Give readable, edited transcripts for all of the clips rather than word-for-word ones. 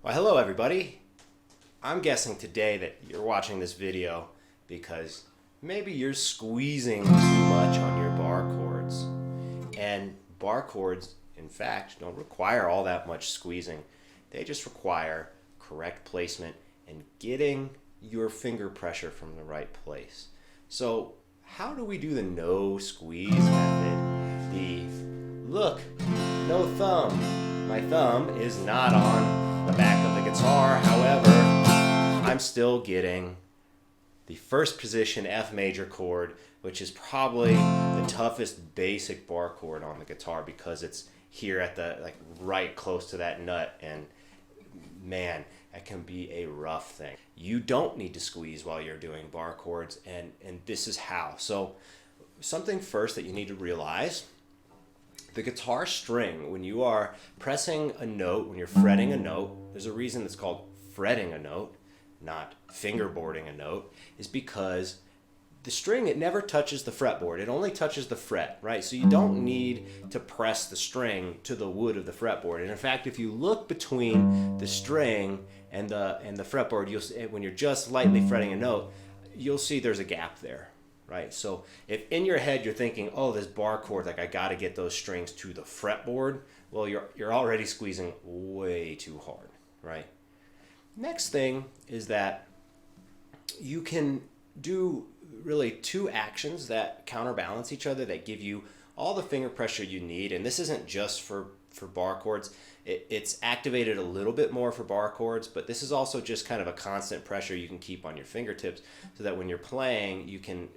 Well, hello everybody. I'm guessing today that you're watching this video because maybe you're squeezing too much on your bar chords. And bar chords, in fact, don't require all that much squeezing. They just require correct placement and getting your finger pressure from the right place. So how do we do the no squeeze method? Look, no thumb. My thumb is not on the back of the guitar. However, I'm still getting the first position F major chord, which is probably the toughest basic bar chord on the guitar because it's here at the right close to that nut, and man, that can be a rough thing. You don't need to squeeze while you're doing bar chords, and this is how. So something first that you need to realize: the guitar string, when you are pressing a note, when you're fretting a note, there's a reason it's called fretting a note, not fingerboarding a note, is because the string, it never touches the fretboard. It only touches the fret, right? So you don't need to press the string to the wood of the fretboard. And in fact, if you look between the string and the fretboard, you'll see, when you're just lightly fretting a note, you'll see there's a gap there. Right, so if in your head you're thinking, oh, this bar chord, I got to get those strings to the fretboard, well, you're already squeezing way too hard, right? Next thing is that you can do really two actions that counterbalance each other, that give you all the finger pressure you need. And this isn't just for bar chords. It's activated a little bit more for bar chords, but this is also just kind of a constant pressure you can keep on your fingertips so that when you're playing, you can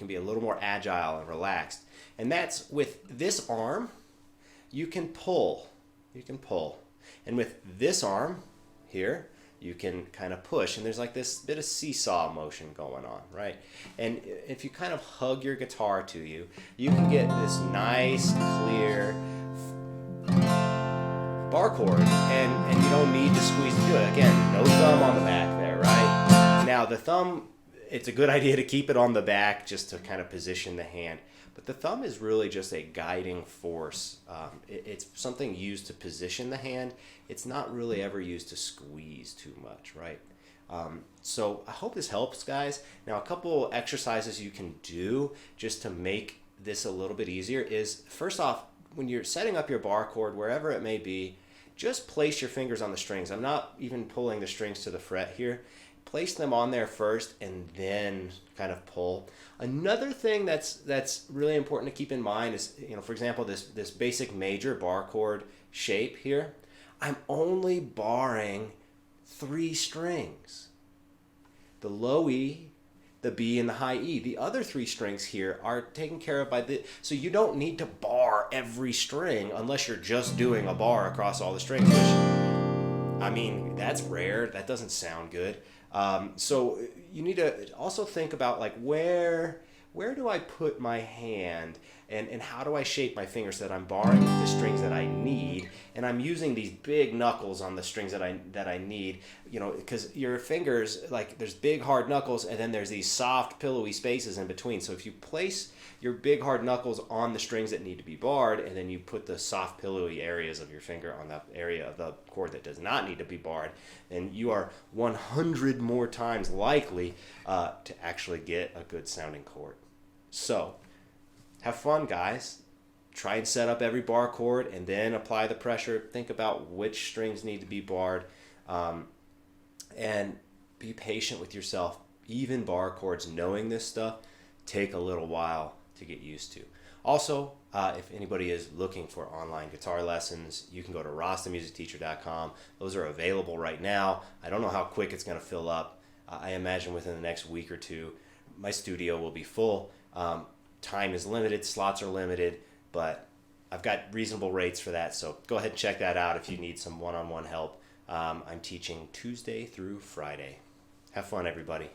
be a little more agile and relaxed. And that's with this arm, you can pull. And with this arm here, you can kind of push. And there's like this bit of seesaw motion going on, right? And if you kind of hug your guitar to you, you can get this nice, clear bar chord, and you don't need to squeeze to do it. Again, no thumb on the back there, right? Now the thumb, it's a good idea to keep it on the back just to kind of position the hand. But the thumb is really just a guiding force. It's something used to position the hand. It's not really ever used to squeeze too much, right? So I hope this helps, guys. Now, a couple exercises you can do just to make this a little bit easier is, first off, when you're setting up your bar chord, wherever it may be, just place your fingers on the strings. I'm not even pulling the strings to the fret here. Place them on there first and then kind of pull. Another thing that's really important to keep in mind is, for example, this basic major bar chord shape here, I'm only barring 3 strings. The low E, the B, and the high E. The other 3 strings here are taken care of by so you don't need to bar every string unless you're just doing a bar across all the strings, which, I mean, that's rare. That doesn't sound good. So you need to also think about where do I put my hand, and how do I shape my fingers so that I'm barring the strings that I need, and I'm using these big knuckles on the strings that I need, because your fingers, there's big hard knuckles and then there's these soft pillowy spaces in between. So if you place your big hard knuckles on the strings that need to be barred, and then you put the soft pillowy areas of your finger on the area of the chord that does not need to be barred, then you are 100 more times likely to actually get a good sounding chord. So have fun, guys. Try and set up every bar chord and then apply the pressure. Think about which strings need to be barred, and be patient with yourself. Even bar chords, knowing this stuff, take a little while to get used to. Also, if anybody is looking for online guitar lessons, you can go to rastamusicteacher.com. Those are available right now. I don't know how quick it's going to fill up. I imagine within the next week or two, my studio will be full. Time is limited, slots are limited, but I've got reasonable rates for that, so go ahead and check that out if you need some one-on-one help. I'm teaching Tuesday through Friday. Have fun, everybody.